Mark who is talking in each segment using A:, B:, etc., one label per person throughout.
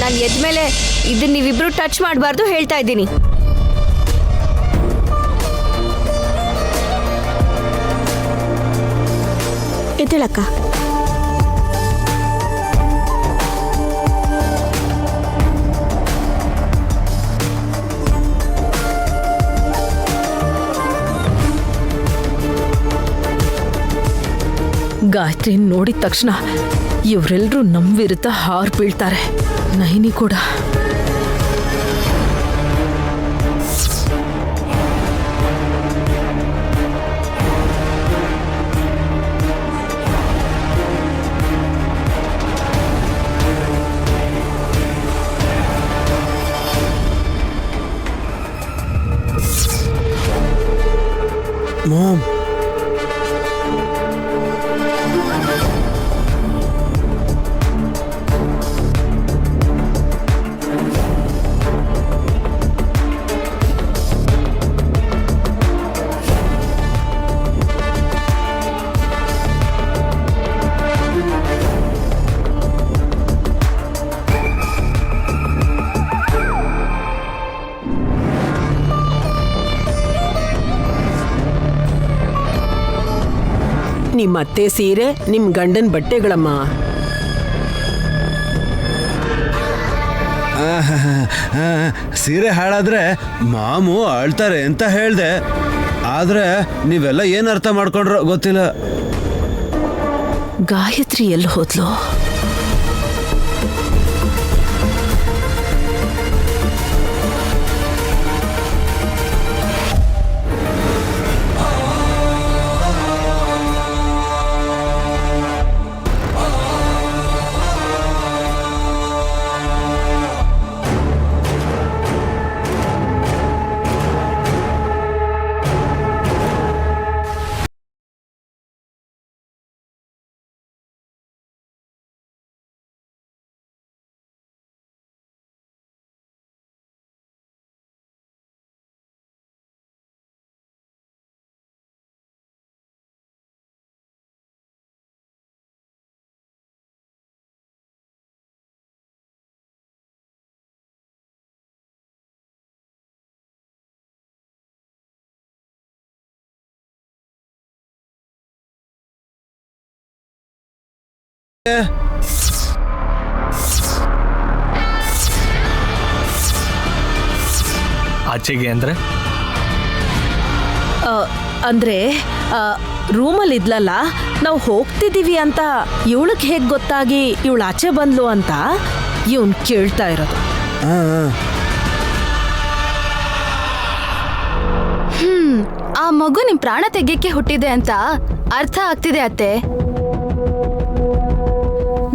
A: ನಾನು ಎದ್ಮೇಲೆ ಇದನ್ನ ನೀವಿಬ್ರು ಟಚ್ ಮಾಡಬಾರ್ದು ಹೇಳ್ತಾ ಇದ್ದೀನಿ.
B: ಎದ್ದೇಳಕ್ಕ.
C: ಗಾಯತ್ರಿ ನೋಡಿದ ತಕ್ಷಣ ಇವರೆಲ್ಲರೂ ನಮ್ಮ ವಿರುದ್ಧ ಹಾರು ಬೀಳ್ತಾರೆ. ನೈನಿ ಕೂಡ.
D: Mom.
E: ನಿಮ್ಮತ್ತೆ ಸೀರೆ ನಿಮ್ ಗಂಡನ್ ಬಟ್ಟೆಗಳಮ್ಮ.
D: ಸೀರೆ ಹಾಳಾದ್ರೆ ಮಾಮು ಅಳ್ತಾರೆ ಅಂತ ಹೇಳ್ದೆ. ಆದ್ರೆ ನೀವೆಲ್ಲ ಏನ್ ಅರ್ಥ ಮಾಡ್ಕೊಂಡ್ರೋ ಗೊತ್ತಿಲ್ಲ.
C: ಗಾಯತ್ರಿ ಎಲ್ಲಿ ಹೋದ್ಲು?
F: ಆಚೆಗೆ ಅಂದ್ರೆ
C: ಅಂದ್ರೆ ರೂಮಲ್ಲಿ ಇದ್ಲಲ್ಲ, ನಾವು ಹೋಗ್ತಿದ್ದೀವಿ ಅಂತ ಇವಳಿಗೆ ಹೇಗೆ ಗೊತ್ತಾಗಿ ಇವಳು ಆಚೆ ಬಂದ್ಲು ಅಂತ ಇವನ್ ಕೇಳ್ತಾ ಇರೋದು.
A: ಆ ಮಗು ನಿಮ್ ಪ್ರಾಣ ತೆಗೆಯಕ್ಕೆ ಹುಟ್ಟಿದೆ ಅಂತ ಅರ್ಥ ಆಗ್ತಿದೆ ಅತ್ತೆ.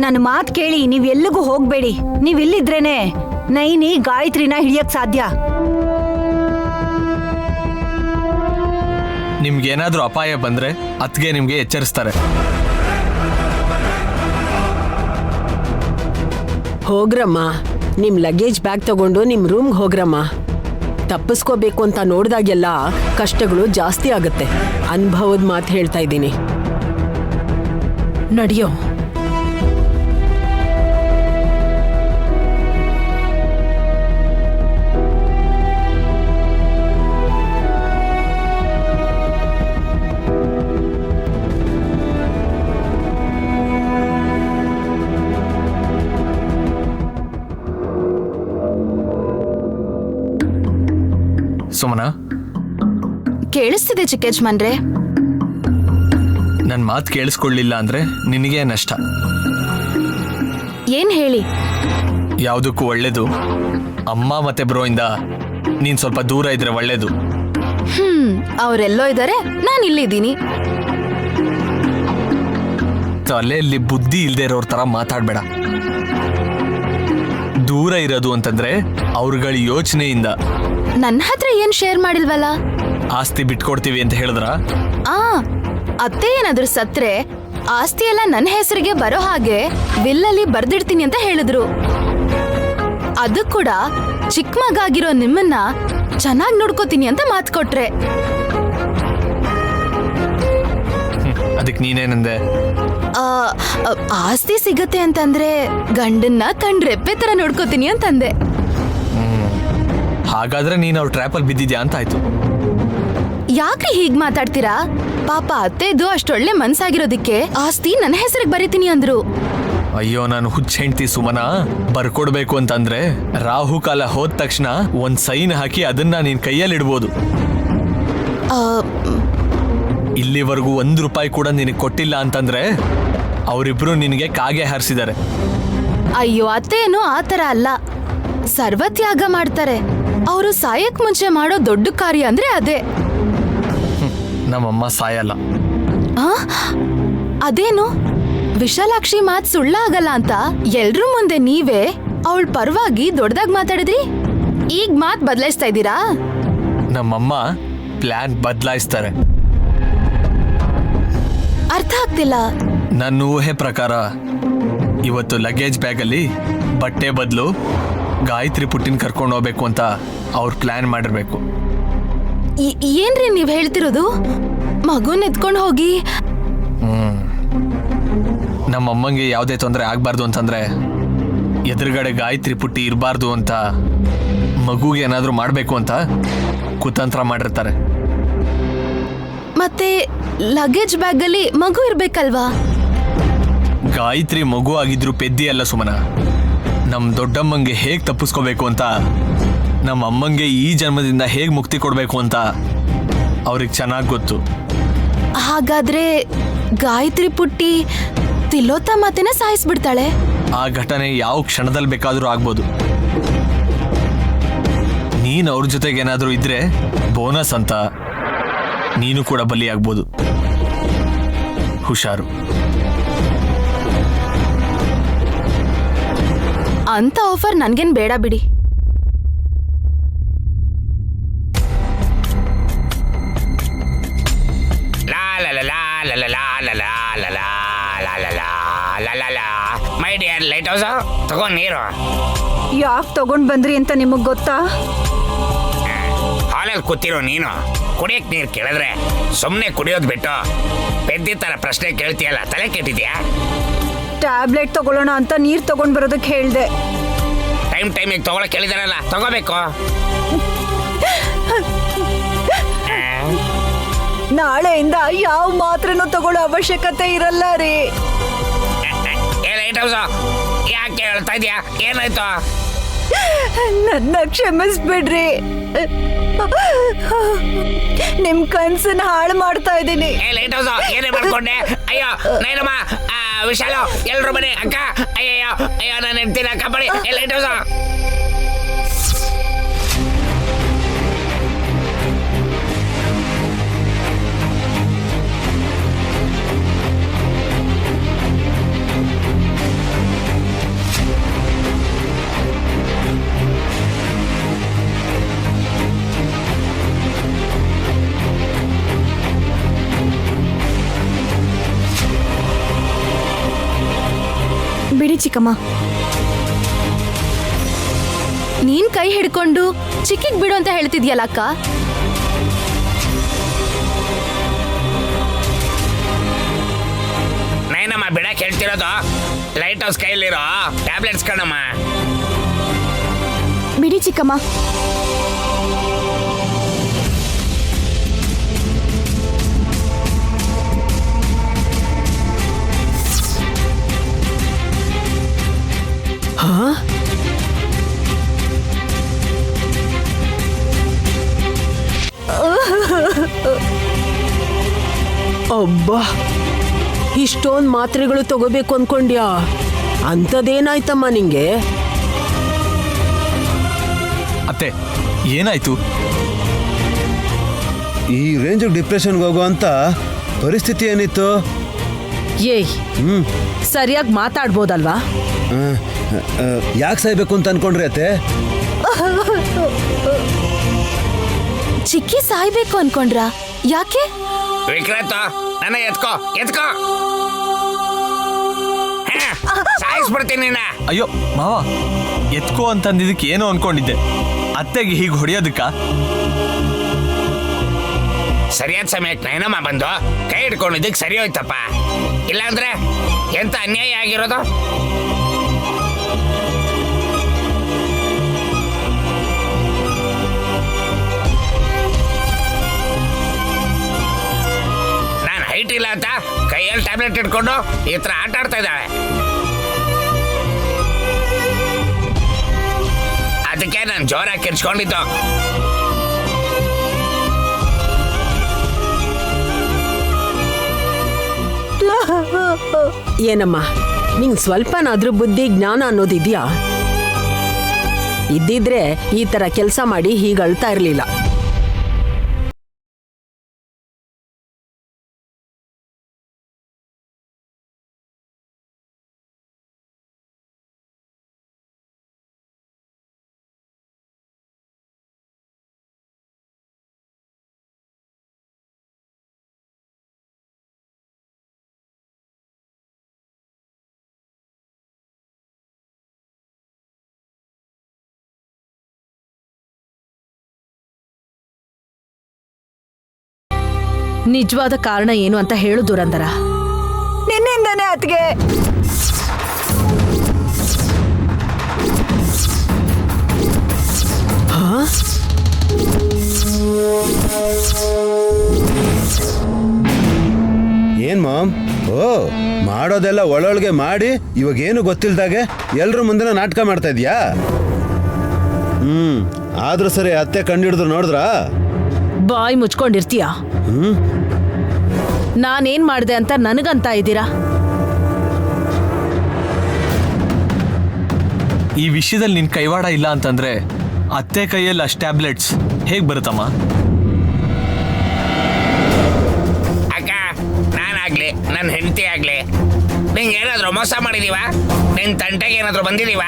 B: ನನ್ನ ಮಾತು ಕೇಳಿ, ನೀವೆಲ್ಲಿಗೂ ಹೋಗ್ಬೇಡಿ. ನೀವಿಲ್ಲಿದ್ರೇನೆ ನೈನಿ ಗಾಯತ್ರಿನ ಹಿಡಿಯಕ್ ಸಾಧ್ಯ.
F: ನಿಮ್ಗೇನಾದ್ರೂ ಅಪಾಯ ಬಂದ್ರೆ ಅತ್ಗೆ ನಿಮ್ಗೆ ಎಚ್ಚರಿಸ್ತಾರೆ.
E: ಹೋಗ್ರಮ್ಮ, ನಿಮ್ ಲಗೇಜ್ ಬ್ಯಾಗ್ ತಗೊಂಡು ನಿಮ್ ರೂಮ್ಗೆ ಹೋಗ್ರಮ್ಮ. ತಪ್ಪಿಸ್ಕೋಬೇಕು ಅಂತ ನೋಡ್ದಾಗೆಲ್ಲ ಕಷ್ಟಗಳು ಜಾಸ್ತಿ ಆಗುತ್ತೆ. ಅನುಭವದ ಮಾತು ಹೇಳ್ತಾ ಇದ್ದೀನಿ.
C: ನಡಿಯೋ.
F: ಸುಮನಾ,
A: ಕೇಳಿಸ್ತಿದೆ ಚಿಕ್ಕ ಯಜಮಾನ್ರೆ.
F: ನನ್ನ ಮಾತು ಕೇಳಿಸ್ಕೊಳ್ಳಿಲ್ಲ ಅಂದ್ರೆ ನಿನಗೆ ನಷ್ಟ.
A: ಏನ್ ಹೇಳಿ?
F: ಯಾವುದಕ್ಕೂ ಒಳ್ಳೇದು ಅಮ್ಮ ಮತ್ತೆ ಬ್ರೋ ಇಂದ ನೀನ್ ಸ್ವಲ್ಪ ದೂರ ಇದ್ರೆ ಒಳ್ಳೇದು.
A: ಅವರೆಲ್ಲೋ ಇದ್ದಾರೆ, ನಾನು ಇಲ್ಲಿದ್ದೀನಿ.
F: ತಲೆಯಲ್ಲಿ ಬುದ್ಧಿ ಇಲ್ದೇ ಇರೋರ್ ತರ ಮಾತಾಡ್ಬೇಡ. ದೂರ ಇರೋದು ಅಂತಂದ್ರೆ ಅವ್ರಗಳ ಯೋಚನೆಯಿಂದ.
A: ನನ್ನ ಹತ್ರ ಏನ್ ಶೇರ್ ಮಾಡಿಲ್ವಲ್ಲ.
F: ಆಸ್ತಿ ಬಿಟ್ಕೊಡ್ತೀವಿ ಅಂತ ಹೇಳಿದ್ರ?
A: ಅತ್ತೆ ಏನಾದ್ರೂ ಸತ್ರೆ ಆಸ್ತಿ ಎಲ್ಲ ನನ್ನ ಹೆಸರಿಗೆ ಬರೋ ಹಾಗೆ ವಿಲ್ಲಲ್ಲಿ ಬರ್ದಿಡ್ತೀನಿ ಅಂತ ಹೇಳಿದ್ರು. ಅದು ಕೂಡ ಚಿಕ್ಕ ಮಗ ಆಗಿರೋ ನಿಮ್ಮನ್ನ ಚೆನ್ನಾಗಿ ನೋಡ್ಕೋತೀನಿ ಅಂತ ಮಾತು ಕೊಟ್ರೆ.
F: ಅದಕ್ಕೆ ನೀನೇನಂದೆ?
A: ಆ, ಆಸ್ತಿ ಸಿಗತ್ತೆ ಅಂತಂದ್ರೆ ಗಂಡನ್ನ ಕಂಡ್ರೆಪ್ಪೆ ತರ ನೋಡ್ಕೋತೀನಿ ಅಂತಂದೆ.
F: ಹಾಗಾದ್ರೆ ನೀನು ಅವ್ರ ಟ್ರ್ಯಾಪಲ್ಲಿ ಬಿದ್ದಿದ್ಯಾ ಅಂತ ಆಯ್ತು.
A: ಯಾಕ್ರಿ ಹೀಗ್ ಮಾತಾಡ್ತೀರಾ? ಪಾಪ ಅತ್ತೆದು ಅಷ್ಟೊಳ್ಳೆ ಮನ್ಸಾಗಿರೋದಿಕ್ಕೆ ಆಸ್ತಿ ನನ್ನ ಹೆಸರಿಗೆ ಬರೀತೀನಿ ಅಂದ್ರು.
F: ಅಯ್ಯೋ, ನಾನು ಹುಚ್ಚ ಹೆಂಡ್ತಿ ಸುಮನ. ಬರ್ಕೊಡ್ಬೇಕು ಅಂತಂದ್ರೆ ರಾಹುಕಾಲ ಹೋದ ತಕ್ಷಣ ಒಂದ್ ಸೈನ್ ಹಾಕಿ ಅದನ್ನ ನಿನ್ ಕೈಯಲ್ಲಿ ಇಡ್ಬೋದು.
A: ಆ,
F: ಇಲ್ಲಿವರೆಗೂ ₹1 ಕೂಡ ನಿನಗೆ ಕೊಟ್ಟಿಲ್ಲ ಅಂತಂದ್ರೆ ಅವರಿಬ್ರು ನಿನಗೆ ಕಾಗೆ ಹಾರಿಸಿದ್ದಾರೆ.
A: ಅಯ್ಯೋ, ಅತ್ತೇನು ಆ ತರ ಅಲ್ಲ, ಸರ್ವತ್ಯಾಗ ಮಾಡ್ತಾರೆ. ಅವರು ಸಾಯಕ್ ಮುಂಚೆ ಮಾಡೋ ದೊಡ್ಡ ಕಾರ್ಯ ಅಂದ್ರೆ ಅದೇ.
F: ನಮ್ಮಮ್ಮ ಸಾಯಲ್ಲ.
A: ಆ? ಅದೇನು ವಿಶಾಲಾಕ್ಷಿ ಮಾತ್ ಸುಳ್ಳಾಗಲ್ಲ ಅಂತ ಎಲ್ರೂ ಮುಂದೆ ನೀವೇ ಅವಳ ಪರವಾಗಿ ದೊಡ್ಡದಾಗ್ ಮಾತಾಡಿದ್ರಿ. ಈಗ ಮಾತ್ ಬದಲಾಯಿಸ್ತಾ ಇದ್ದೀರಾ?
F: ನಮ್ಮಮ್ಮ ಪ್ಲಾನ್ ಬದಲಾಯಿಸ್ತಾರೆ.
A: ಅರ್ಥ ಆಗ್ತಿಲ್ಲ.
F: ನನ್ನ ಊಹೆ ಪ್ರಕಾರ ಇವತ್ತು ಲಗೇಜ್ ಬ್ಯಾಗಲ್ಲಿ ಬಟ್ಟೆ ಬದಲು ಗಾಯತ್ರಿ ಪುಟ್ಟಿನ ಕರ್ಕೊಂಡು ಹೋಗ್ಬೇಕು ಅಂತ ಅವ್ರು ಪ್ಲಾನ್ ಮಾಡಿರ್ಬೇಕು.
A: ಏನ್ರಿ ನೀವ್ ಹೇಳ್ತಿರೋದು? ಮಗುನ್ ಎತ್ಕೊಂಡು ಹೋಗಿ
F: ನಮ್ಮಮ್ಮಂಗೆ ಯಾವುದೇ ತೊಂದರೆ ಆಗ್ಬಾರ್ದು ಅಂತಂದ್ರೆ ಎದುರುಗಡೆ ಗಾಯತ್ರಿ ಪುಟ್ಟಿ ಇರಬಾರ್ದು ಅಂತ, ಮಗುಗೆ ಏನಾದರೂ ಮಾಡಬೇಕು ಅಂತ ಕುತಂತ್ರ ಮಾಡಿರ್ತಾರೆ.
A: ಮತ್ತೆ ಲಗೇಜ್ ಬ್ಯಾಗ್ ಅಲ್ಲಿ ಮಗು ಇರ್ಬೇಕಲ್ವಾ?
F: ಗಾಯತ್ರಿ ಮಗು ಆಗಿದ್ರು ಪೆದ್ದಿ ಅಲ್ಲ ಸುಮನ. ನಮ್ಮ ದೊಡ್ಡಮ್ಮಂಗೆ ಹೇಗೆ ತಪ್ಪಿಸ್ಕೋಬೇಕು ಅಂತ, ನಮ್ಮ ಅಮ್ಮಂಗೆ ಈ ಜನ್ಮದಿಂದ ಹೇಗೆ ಮುಕ್ತಿ ಕೊಡಬೇಕು ಅಂತ ಅವ್ರಿಗೆ ಚೆನ್ನಾಗಿ ಗೊತ್ತು.
A: ಹಾಗಾದ್ರೆ ಗಾಯತ್ರಿ ಪುಟ್ಟಿ ತಿಲೋತ್ತ ಮಾತೇನ ಸಾಯಿಸ್ಬಿಡ್ತಾಳೆ.
F: ಆ ಘಟನೆ ಯಾವ ಕ್ಷಣದಲ್ಲಿ ಬೇಕಾದರೂ ಆಗ್ಬೋದು. ನೀನು ಅವ್ರ ಜೊತೆಗೆ ಏನಾದರೂ ಇದ್ರೆ ಬೋನಸ್ ಅಂತ ನೀನು ಕೂಡ ಬಲಿಯಾಗ್ಬೋದು. ಹುಷಾರು.
A: ಅಂತ ಆಫರ್ ನನ್ಗೇನ್ ಬೇಡ ಬಿಡಿ.
G: ಮೈ ಡಿಯರ್ ಲೈಟ್ ಹೌಸ್, ತಗೊಂಡ್ ನೀರು.
B: ಯಾಕೆ ತಗೊಂಡ್ ಬಂದ್ರಿ ಅಂತ ನಿಮಗ್ ಗೊತ್ತಾ?
G: ಹಾಲಲ್ಲಿ ಕೂತಿರೋ ನೀನು ಕುಡಿಯಕ್ ನೀರು ಕೇಳಿದ್ರೆ ಸುಮ್ಮನೆ ಕುಡಿಯೋದು ಬಿಟ್ಟು ಪೆದ್ದಿ ತರ ಪ್ರಶ್ನೆ ಕೇಳ್ತೀಯಲ್ಲ, ತಲೆ ಕೆಟ್ಟಿದ್ಯಾ?
B: ಟ್ಯಾಬ್ಲೆಟ್ ತಗೊಳ್ಳೋಣ ಅಂತ ನೀರ್ ತಗೊಂಡ್ ಬರೋದಕ್ಕೆ ಹೇಳ್ದೆ.
G: ಟೈಮಿಗೆ ತಗೊಳಕ್ ಕೇಳಿದಾರಲ್ಲ, ತಗೋಬೇಕು.
B: ನಾಳೆಯಿಂದ ಯಾವ ಮಾತ್ರನೂ ತಗೊಳ್ಳೋ ಅವಶ್ಯಕತೆ ಇರಲ್ಲ ರೀ.
G: ಏ ಲೈಟ್ ಹೌಸ್, ಯಾಕೆ ಹೇಳ್ತಾ ಇದೀಯಾ? ಏನಾಯ್ತು?
B: ನನ್ನ ಕ್ಷಮಿಸ್ಬಿಡ್ರಿ. ನಿಮ್ ಕನ್ಸನ್ನ ಹಾಳು ಮಾಡ್ತಾ ಇದ್ದೀನಿ.
G: ಏ ಲೈಟ್ ಹೌಸ್, ಏನೇ ಮಾಡ್ಕೊಂಡೆ? ಅಯ್ಯೋ ನೈನಮ್ಮ, ವಿಶಾಲು, ಎಲ್ರು ಬನ್ನಿ. ಅಕ್ಕ, ಅಯ್ಯಯ್ಯೋ, ಅಯ್ಯೋ ನಾನು ಹೆಂಡ್ತೀನಿ, ಅಕ್ಕ ಬನ್ನಿ. ಏ ಲೈಟ್ ಹೌಸ್,
A: ಬಿಡಿ ಚಿಕ್ಕಮ್ಮ. ನೀನ್ ಕೈ ಹಿಡ್ಕೊಂಡು ಚಿಕ್ಕಿಗ್ ಬಿಡು ಅಂತ ಹೇಳ್ತಿದ್ಯಲ್ಲ ಅಕ್ಕ.
G: ನೈನಮ್ಮ ಬಿಡಕ್ ಹೇಳ್ತಿರೋದು. ಲೈಟ್ ಹೌಸ್ ಕೈಲಿರೋ ಟ್ಯಾಬ್ಲೆಟ್ಸ್ ಕಣಮ್ಮ.
A: ಬಿಡಿ ಚಿಕ್ಕಮ್ಮ.
E: ಅಬ್ಬಾ, ಇಷ್ಟೊಂದು ಮಾತ್ರೆಗಳು ತಗೋಬೇಕು ಅನ್ಕೊಂಡ್ಯಾ? ಅಂಥದ್ದೇನಾಯ್ತಮ್ಮ ನಿಂಗೆ?
F: ಅತ್ತೆ, ಏನಾಯ್ತು?
D: ಈ ರೇಂಜ್ ಡಿಪ್ರೆಷನ್ಗೆ ಹೋಗೋ ಅಂತ ಪರಿಸ್ಥಿತಿ ಏನಿತ್ತು?
C: ಏಯ್, ಸರಿಯಾಗಿ ಮಾತಾಡ್ಬೋದಲ್ವಾ?
D: ಯಾಕೆ ಸಾಯ್ಬೇಕು ಅಂತ ಅನ್ಕೊಂಡ್ರಿ ಅತ್ತೆ?
A: ಚಿಕ್ಕಿ ಸಾಯ್ಬೇಕು ಅನ್ಕೊಂಡ್ರ? ಯಾಕೆ?
G: ವಿಕ್ರಾಂತ, ನನ್ನ ಎತ್ಕೋ ಎತ್ಕೋ, ಸಾಯಿಸ್ಬಿಡ್ತೀನಿ ನಿನ್ನ.
F: ಅಯ್ಯೋ ಮಾವ, ಎತ್ಕೋ ಅಂತಂದಿದ್ದಕ್ಕೆ ಏನೋ ಅನ್ಕೊಂಡಿದ್ದೆ. ಅತ್ತೆಗೆ ಹೀಗೆ ಹೊಡೆಯೋದಕ್ಕ?
G: ಸರಿಯಾದ ಸಮಯಕ್ಕೆ ನೈನಮ್ಮ ಬಂದು ಕೈ ಹಿಡ್ಕೊಂಡಿದ್ದಕ್ಕೆ ಸರಿ ಹೋಯ್ತಪ್ಪ. ಇಲ್ಲಾಂದ್ರೆ ಎಂತ ಅನ್ಯಾಯ ಆಗಿರೋದು. ನಾನು ಹೈಟ್ ಇಲ್ಲ ಅಂತ ಕೈಯಲ್ಲಿ ಟ್ಯಾಬ್ಲೆಟ್ ಇಟ್ಕೊಂಡು ಈ ತರ ಆಟ ಆಡ್ತಾ ಇದ್ದಾಳೆ. ಅದಕ್ಕೆ ನಾನು ಜೋರಾಗಿ ಕಿರ್ಚ್ಕೊಂಡಿದ್ದು.
E: ಏನಮ್ಮ, ನಿಂಗೆ ಸ್ವಲ್ಪನಾದ್ರೂ ಬುದ್ಧಿ ಜ್ಞಾನ ಅನ್ನೋದಿದ್ಯಾ? ಇದ್ದಿದ್ರೆ ಈ ತರ ಕೆಲಸ ಮಾಡಿ ಹೀಗೆ ಅಳ್ತಾ ಇರ್ಲಿಲ್ಲ.
C: ನಿಜವಾದ ಕಾರಣ ಏನು ಅಂತ ಹೇಳು ದುರಂದರ.
B: ನಿನ್ನಿಂದನೇ ಅತ್ಗೆ.
D: ಏನ್ ಮಾಮ್? ಓ, ಮಾಡೋದೆಲ್ಲ ಒಳೊಳಗೆ ಮಾಡಿ ಇವಾಗ ಏನು ಗೊತ್ತಿಲ್ದಾಗೆ ಎಲ್ರ ಮುಂದೆ ನಾಟಕ ಮಾಡ್ತಾ ಇದ್ಯಾ? ಆದ್ರೂ ಸರಿ, ಅತ್ತೆ ಕಂಡಿಡಿದ್ರು ನೋಡಿದ್ರಾ?
C: ಬಾಯಿ ಮುಚ್ಕೊಂಡಿರ್ತೀಯ? ನಾನೇನ್ ಮಾಡ್ದೆ ಅಂತ ನನಗಂತ ಇದ್ದೀರಾ?
F: ಈ ವಿಷಯದಲ್ಲಿ ನಿನ್ ಕೈವಾಡ ಇಲ್ಲ ಅಂತಂದ್ರೆ ಅತ್ತೆ ಕೈಯಲ್ಲಿ ಅಷ್ಟು ಟ್ಯಾಬ್ಲೆಟ್ಸ್ ಹೇಗ್ ಬರುತ್ತಮ್ಮ?
G: ಅಕ್ಕ, ನಾನಾಗ್ಲಿ ನನ್ನ ಹೆಂಡತಿ ಆಗ್ಲಿ ನಿಂಗೆ ಏನಾದ್ರು ಮೋಸ ಮಾಡಿದೀವ? ನಿನ್ ತಂಟೆಗೆ ಏನಾದ್ರು ಬಂದಿದೀವ?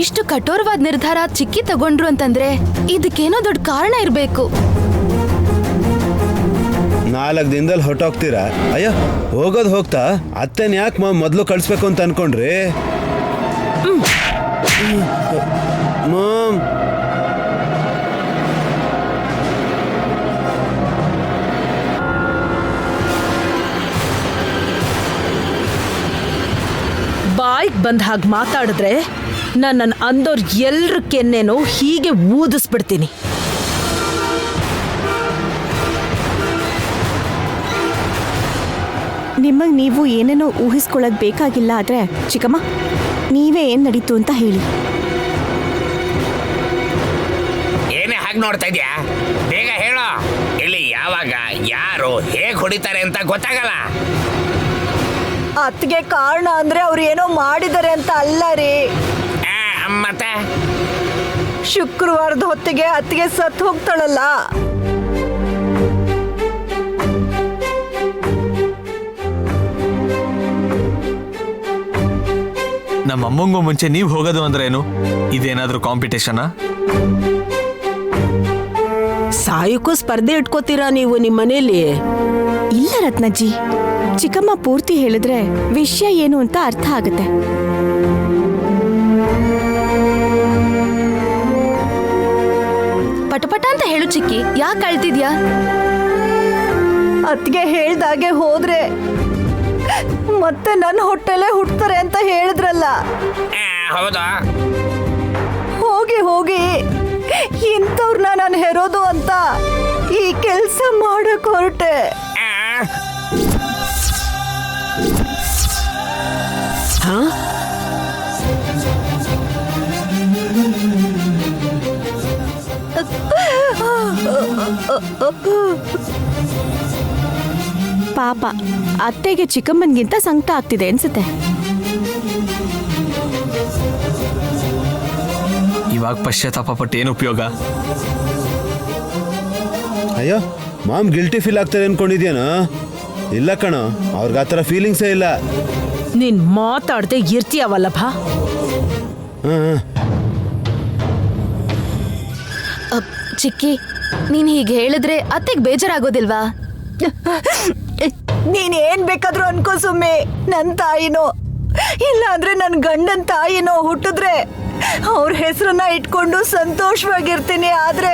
A: ಇಷ್ಟು ಕಠೋರವಾದ ನಿರ್ಧಾರ ಚಿಕ್ಕಿ ತಗೊಂಡ್ರು ಅಂತಂದ್ರೆ ಇದಕ್ಕೇನೋ ದೊಡ್ಡ ಕಾರಣ ಇರ್ಬೇಕು.
D: 4 ದಿನದಲ್ಲಿ ಹೊಟ್ಟೋಗ್ತೀರಾ? ಅಯ್ಯೋ, ಹೋಗೋದು ಹೋಗ್ತಾ ಅತ್ತೆನ ಯಾಕೆ ಮೊದಲು ಕಳಿಸ್ಬೇಕು ಅಂತ ಅನ್ಕೊಂಡ್ರಿ? ಮಾಮ್,
C: ಬಾಯ್ಗೆ ಬಂದ ಹಾಗೆ ಮಾತಾಡಿದ್ರೆ ನನ್ನನ್ನು ಅಂದೋರ್ ಎಲ್ರ ಕೆನ್ನೆನೋ ಹೀಗೆ ಊದಿಸ್ಬಿಡ್ತೀನಿ.
H: ನಿಮಗೆ ನೀವು ಏನೇನೋ ಊಹಿಸ್ಕೊಳ್ಳೋದು ಬೇಕಾಗಿಲ್ಲ. ಆದರೆ ಚಿಕ್ಕಮ್ಮ, ನೀವೇ ಏನು ನಡೀತು ಅಂತ ಹೇಳಿ.
G: ಏನೇ ಹಾಗೆ ನೋಡ್ತಾ ಇದ್ಯಾ? ಬೇಗ ಹೇಳೋ. ಇಲ್ಲಿ ಯಾವಾಗ ಯಾರು ಹೇಗೆ ಹೊಡಿತಾರೆ ಅಂತ ಗೊತ್ತಾಗಲ್ಲ.
B: ಅತ್ಗೆ ಕಾರಣ ಅಂದ್ರೆ ಅವ್ರು ಏನೋ ಮಾಡಿದ್ದಾರೆ ಅಂತ ಅಲ್ಲ ರೀ.
G: ಮತ್ತೆ
B: ಶುಕ್ರವಾರದ ಹೊತ್ತಿಗೆ ಅತ್ತಿಗೆ ಸತ್ತು ಹೋಗ್ತಾಳಲ್ಲ,
F: ನಮ್ಮ ಅಮ್ಮಂಗೂ ಮುಂಚೆ ನೀವು ಹೋಗೋದು ಅಂದ್ರೆ ಏನು? ಇದೇನಾದ್ರೂ ಕಾಂಪಿಟೇಷನಾ?
E: ಸಾಯಕ್ಕೂ ಸ್ಪರ್ಧೆ ಇಟ್ಕೋತೀರಾ ನೀವು ನಿಮ್ಮ ಮನೇಲಿ?
H: ಇಲ್ಲ ರತ್ನಜ್ಜಿ, ಚಿಕ್ಕಮ್ಮ ಪೂರ್ತಿ ಹೇಳಿದ್ರೆ ವಿಷಯ ಏನು ಅಂತ ಅರ್ಥ ಆಗುತ್ತೆ.
A: ಪಟಪಟ ಅಂತ ಹೇಳು ಚಿಕ್ಕಿ, ಯಾಕೆ ಅಳ್ತಿದ್ಯಾ?
B: ಅತ್ತಿಗೆ ಹೇಳ್ದಾಗೆ ಹೋದ್ರೆ ಮತ್ತೆ ನನ್ನ ಹೊಟ್ಟೆಲೆ ಹುಟ್ತಾರೆ ಅಂತ ಹೇಳಿದ್ರಲ್ಲ.
G: ಹೌದಾ?
B: ಹೋಗಿ ಹೋಗಿ ಇಂಥವ್ರನ್ನ ನಾನು ಹೆರೋದು ಅಂತ ಈ ಕೆಲಸ ಮಾಡಕ್ ಹೊರಟೆ.
E: ಹಾ,
H: ಪಾಪ ಅತ್ತೆಗೆ ಚಿಕ್ಕಮ್ಮನ್ಗಿಂತ ಸಂಕಟ ಆಗ್ತಿದೆ ಅನ್ಸುತ್ತೆ.
F: ಇವಾಗ ಪಶ್ಚಾತ್ತಾಪ ಪಟ್ಟು ಏನು ಉಪಯೋಗ?
D: ಅಯ್ಯೋ, ಮಾಮ್ ಗಿಲ್ಟಿ ಫೀಲ್ ಆಗ್ತಾರೆ ಅನ್ಕೊಂಡಿದ್ಯಾನೋ? ಇಲ್ಲ ಕಣೋ, ಅವ್ರಿಗೆ ಆ ಥರ ಫೀಲಿಂಗ್ಸೇ ಇಲ್ಲ.
C: ನೀನ್ ಮಾತಾಡ್ದೆ ಇರ್ತೀಯ ವಲ್ಲಭ.
A: ಚಿಕ್ಕಿ, ನೀನ್ ಹೀಗೆ ಹೇಳಿದ್ರೆ ಅತ್ತೆಗೆ ಬೇಜಾರಾಗೋದಿಲ್ವಾ?
B: ನೀನ್ ಏನ್ ಬೇಕಾದ್ರೂ ಅನ್ಕೋ ಸುಮ್ಮಿ. ನನ್ ತಾಯಿನೋ ಇಲ್ಲ ಅಂದ್ರೆ ನನ್ ಗಂಡನ್ ತಾಯಿನೋ ಹುಟ್ಟಿದ್ರೆ ಅವ್ರ ಹೆಸರನ್ನ ಇಟ್ಕೊಂಡು ಸಂತೋಷವಾಗಿರ್ತೀನಿ, ಆದ್ರೆ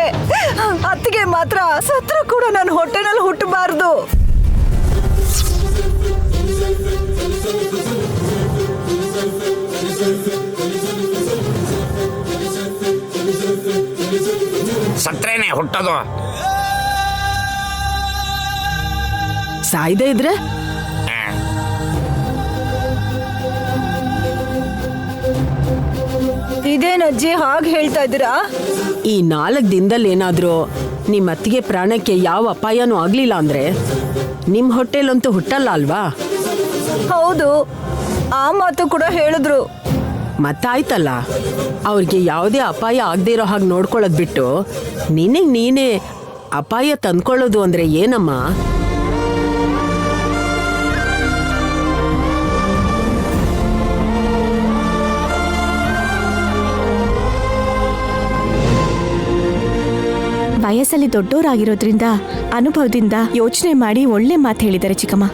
B: ಅತ್ತಿಗೆ ಮಾತ್ರ ಸತ್ರ ಕೂಡ ನನ್ನ ಹೊಟ್ಟೆನಲ್ಲಿ ಹುಟ್ಟಬಾರ್ದು.
G: ಸತ್ರೇನೆ ಹುಟ್ಟೋದು.
E: ಸಾಯ್ದೇ ಇದ್ರೆ
B: ಇದೇನಜ್ಜಿ ಹಾಗೆ ಹೇಳ್ತಾ ಇದ್ದೀರಾ?
E: ಈ 4 ದಿನದಲ್ಲಿ ಏನಾದ್ರೂ ನಿಮ್ಮ ಅತ್ತಿಗೆ ಪ್ರಾಣಕ್ಕೆ ಯಾವ ಅಪಾಯನೂ ಆಗ್ಲಿಲ್ಲ ಅಂದ್ರೆ ನಿಮ್ ಹೊಟ್ಟೆಲಂತೂ ಹುಟ್ಟಲ್ಲ ಅಲ್ವಾ?
B: ಹೌದು, ಆ ಮಾತು ಕೂಡ ಹೇಳಿದ್ರು.
E: ಮತ್ತಾಯ್ತಲ್ಲ, ಅವ್ರಿಗೆ ಯಾವುದೇ ಅಪಾಯ ಆಗದೆ ಇರೋ ಹಾಗೆ ನೋಡ್ಕೊಳ್ಳೋದು ಬಿಟ್ಟು ನಿನಗೆ ನೀನೇ ಅಪಾಯ ತಂದ್ಕೊಳ್ಳೋದು ಅಂದ್ರೆ ಏನಮ್ಮ?
H: ವಯಸ್ಸಲ್ಲಿ ದೊಡ್ಡೋರಾಗಿರೋದ್ರಿಂದ ಅನುಭವದಿಂದ ಯೋಚನೆ ಮಾಡಿ ಒಳ್ಳೆ ಮಾತು ಹೇಳಿದ್ದಾರೆ ಚಿಕ್ಕಮ್ಮ.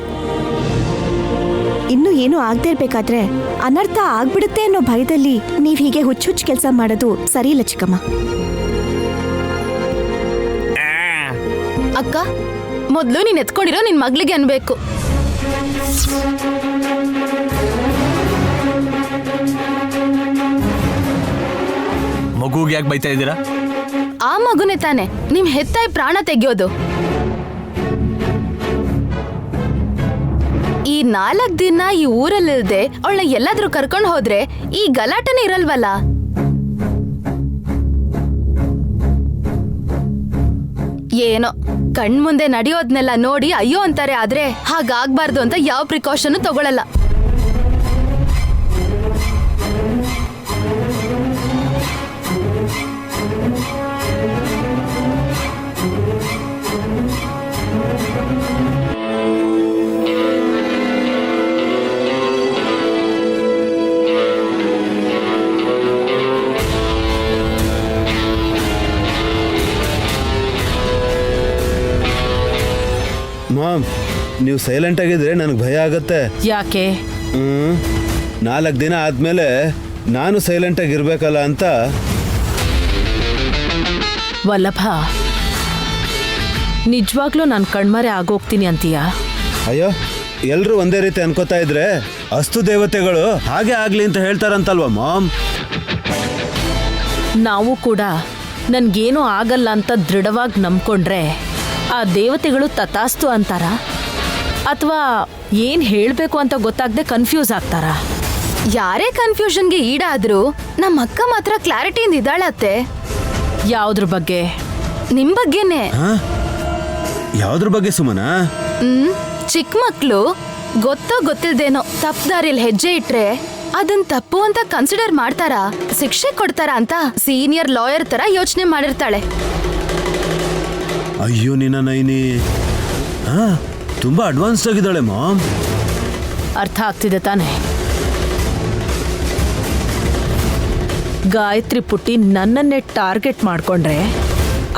H: ಇನ್ನು ಏನು ಆಗದೆ ಇರ್ಬೇಕಾದ್ರೆ ಅನರ್ಥ ಆಗ್ಬಿಡುತ್ತೆ ಅನ್ನೋ ಭಯದಲ್ಲಿ ನೀವ್ ಹೀಗೆ ಹುಚ್ಚುಚ್ಚು ಕೆಲಸ ಮಾಡೋದು ಸರಿ ಇಲ್ಲ ಚಿಕ್ಕಮ್ಮ.
A: ಅಕ್ಕ, ಮೊದ್ಲು ನೀನ್ ಎತ್ಕೊಂಡಿರೋ ನಿನ್ ಮಗ್ಳಿಗೆ ಅನ್ಬೇಕು.
F: ಮಗುಗೆ ಯಾಕೆ ಬೈತಾ ಇದ್ದೀರಾ?
A: ಆ ಮಗುನೇ ತಾನೆ ನಿಮ್ ಹೆತ್ತಾಯಿ ಪ್ರಾಣ ತೆಗೆಯೋದು. ಈ 4 ದಿನ ಈ ಊರಲ್ಲಿಲ್ದೆ ಅವಳನ್ನ ಎಲ್ಲಾದ್ರೂ ಕರ್ಕೊಂಡು ಹೋದ್ರೆ ಈ ಗಲಾಟನೆ ಇರಲ್ವಲ್ಲ. ಏನೋ ಕಣ್ಮುಂದೆ ನಡೆಯೋದ್ನೆಲ್ಲ ನೋಡಿ ಅಯ್ಯೋ ಅಂತಾರೆ, ಆದ್ರೆ ಹಾಗಾಗ್ಬಾರ್ದು ಅಂತ ಯಾವ ಪ್ರಿಕಾಷನ್ ತಗೊಳಲ್ಲ.
D: ಮಾಮ್, ನೀವು ಸೈಲೆಂಟ್ ಆಗಿದ್ರೆ ನನಗೆ ಭಯ ಆಗತ್ತೆ.
C: ಯಾಕೆ?
D: 4 ದಿನ ಆದ್ಮೇಲೆ ನಾನು ಸೈಲೆಂಟ್ ಆಗಿರ್ಬೇಕಲ್ಲ ಅಂತ.
C: ವಲ್ಲಭ, ನಿಜವಾಗ್ಲೂ ನಾನು ಕಣ್ಮರೆ ಆಗೋಗ್ತೀನಿ ಅಂತೀಯ?
D: ಅಯ್ಯೋ, ಎಲ್ರು ಒಂದೇ ರೀತಿ ಅನ್ಕೋತಾ ಇದ್ರೆ ಅಸ್ತು ದೇವತೆಗಳು ಹಾಗೆ ಆಗ್ಲಿ ಅಂತ ಹೇಳ್ತಾರಂತಲ್ವಾ ಮಾಮ್?
C: ನಾವು ಕೂಡ ನನ್ಗೇನೂ ಆಗಲ್ಲ ಅಂತ ದೃಢವಾಗಿ ನಂಬ್ಕೊಂಡ್ರೆ ಆ ದೇವತೆಗಳು ತಥಾಸ್ತು ಅಂತಾರ, ಅಥವಾ ಏನ್ ಹೇಳ್ಬೇಕು ಅಂತ ಗೊತ್ತಾಗದೆ ಕನ್ಫ್ಯೂಸ್ ಆಗ್ತಾರ?
A: ಯಾರೇ ಕನ್ಫ್ಯೂಷನ್ಗೆ ಈಡಾದ್ರೂ ನಮ್ಮ ಅಕ್ಕ ಮಾತ್ರ ಕ್ಲಾರಿಟಿಯಿಂದ ಇದ್ದಾಳತ್ತೆ.
C: ಯಾವ್ದ್ರ ಬಗ್ಗೆ?
A: ನಿಮ್ ಬಗ್ಗೆನೆ.
D: ಯಾವ್ದ್ರ ಬಗ್ಗೆ ಸುಮನಾ?
A: ಚಿಕ್ಕ ಮಕ್ಳು ಗೊತ್ತೋ ಗೊತ್ತಿಲ್ದೇನೋ ತಪ್ಪು ದಾರಿಯಲ್ಲಿ ಹೆಜ್ಜೆ ಇಟ್ರೆ ಅದನ್ ತಪ್ಪು ಅಂತ ಕನ್ಸಿಡರ್ ಮಾಡ್ತಾರಾ, ಶಿಕ್ಷೆ ಕೊಡ್ತಾರ ಅಂತ ಸೀನಿಯರ್ ಲಾಯರ್ ತರ ಯೋಚನೆ ಮಾಡಿರ್ತಾಳೆ.
D: ಅಯ್ಯೋ ನಿನ್ನ ನೈನಿ, ತುಂಬಾ ಅಡ್ವಾನ್ಸ್ ಆಗಿದ್ದಾಳೆ ಮಾಮ್.
C: ಅರ್ಥ ಆಗ್ತಿದೆ ತಾನೆ? ಗಾಯತ್ರಿ ಪುಟ್ಟಿ ನನ್ನನ್ನೇ ಟಾರ್ಗೆಟ್ ಮಾಡ್ಕೊಂಡ್ರೆ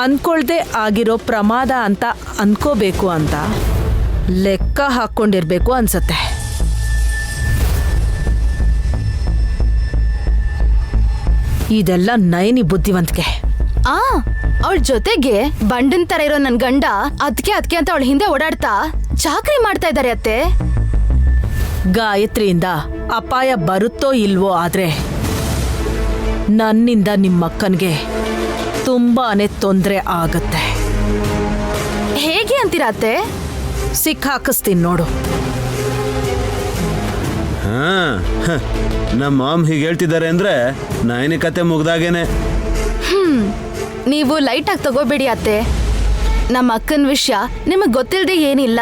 C: ಅನ್ಕೊಳ್ದೆ ಆಗಿರೋ ಪ್ರಮಾದ ಅಂತ ಅನ್ಕೋಬೇಕು ಅಂತ ಲೆಕ್ಕ ಹಾಕ್ಕೊಂಡಿರ್ಬೇಕು ಅನ್ಸತ್ತೆ. ಇದೆಲ್ಲ ನೈನಿ ಬುದ್ಧಿವಂತಿಕೆ.
A: ಅವಳ ಜೊತೆಗೆ ಬಂಡನ್ ತರ ಇರೋ ನನ್ ಗಂಡ ಅದ್ಕೆ ಅಂತ ಅವಳ ಹಿಂದೆ ಓಡಾಡ್ತಾ ಚಾಕ್ರಿ ಮಾಡ್ತಾ ಇದ್ದಾರೆ ಅತ್ತೆ.
C: ಗಾಯತ್ರಿಯಿಂದ ಅಪಾಯ ಬರುತ್ತೋ ಇಲ್ವೋ, ಆದ್ರೆ ನನ್ನಿಂದ ನಿಮ್ಮಕ್ಕನ್ಗೆ ತುಂಬಾನೇ ತೊಂದರೆ ಆಗತ್ತೆ.
A: ಹೇಗೆ ಅಂತೀರಾ ಅತ್ತೆ?
C: ಸಿಕ್ಕಾಕಿಸ್ತೀನಿ ನೋಡು.
D: ನಮ್ಮ ಮಾಮ್ ಹೀಗೆ ಹೇಳ್ತಿದ್ದಾರೆ ಅಂದ್ರೆ ನೈನಿ ಕತೆ ಮುಗ್ದಾಗೇನೆ.
A: ನೀವು ಲೈಟ್ ಆಗಿ ತಗೋಬೇಡಿ ಅತ್ತೆ. ನಮ್ಮ ಅಕ್ಕನ ವಿಷಯ ನಿಮಗ್ ಗೊತ್ತಿಲ್ಲದೆ ಏನಿಲ್ಲ.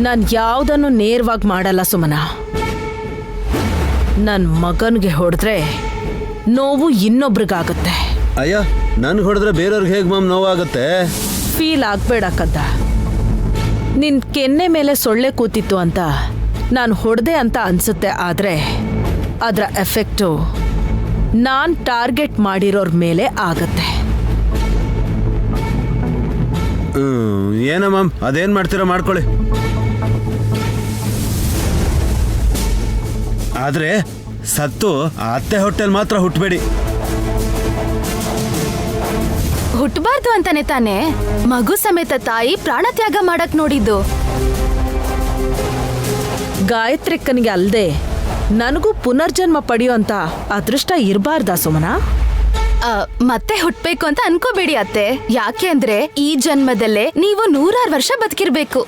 C: ನಾನು ಯಾವುದನ್ನು ನೇರವಾಗಿ ಮಾಡಲ್ಲ ಸುಮನ. ನನ್ನ ಮಗನ್ಗೆ ಹೊಡೆದ್ರೆ ನೋವು ಇನ್ನೊಬ್ರಿಗಾಗತ್ತೆ.
D: ಅಯ್ಯೋ, ನನ್ಗೆ ಹೊಡೆದ್ರೆ ಬೇರೆಯವ್ರಿಗೆ ಹೇಗೆ ಮಾಮ್ ನೋವಾಗುತ್ತೆ?
C: ಫೀಲ್ ಆಗ್ಬೇಡ ಕದ್ದ. ನಿನ್ ಕೆನ್ನೆ ಮೇಲೆ ಸೊಳ್ಳೆ ಕೂತಿತ್ತು ಅಂತ ನಾನು ಹೊಡೆದೆ ಅಂತ ಅನ್ಸುತ್ತೆ, ಆದ್ರೆ ಅದರ ಎಫೆಕ್ಟು ನಾನ್ ಟಾರ್ಗೆಟ್ ಮಾಡಿರೋರ್ ಮೇಲೆ ಆಗತ್ತೆ.
D: ಏನೋ ಮ್ಯಾಮ್, ಅದೇನ್ ಮಾಡ್ತೀರಾ ಮಾಡ್ಕೊಳ್ಳಿ. ಆದ್ರೆ ಸತ್ತು ಆ ಅತ್ತೆ ಹೊಟ್ಟೆಲ್ ಮಾತ್ರ ಹುಟ್ಟಬೇಡಿ.
A: ಹುಟ್ಟಬಾರ್ದು ಅಂತಾನೆ ತಾನೆ ಮಗು ಸಮೇತ ತಾಯಿ ಪ್ರಾಣ ತ್ಯಾಗ ಮಾಡಕ್ ನೋಡಿದ್ದು.
C: ಗಾಯತ್ರಿಕ್ಕನಿಗೆ ಅಲ್ದೆ ನನಗೂ ಪುನರ್ಜನ್ಮ ಪಡೆಯುವಂತ ಅದೃಷ್ಟ ಇರಬಾರ್ದಾ ಸುಮನ?
A: ಮತ್ತೆ ಹುಟ್ಬೇಕು ಅಂತ ಅನ್ಕೋಬೇಡಿ ಅತ್ತೆ. ಯಾಕೆ ಅಂದ್ರೆ ಈ ಜನ್ಮದಲ್ಲೇ ನೀವು 100 ವರ್ಷ ಬದುಕಿರ್ಬೇಕು.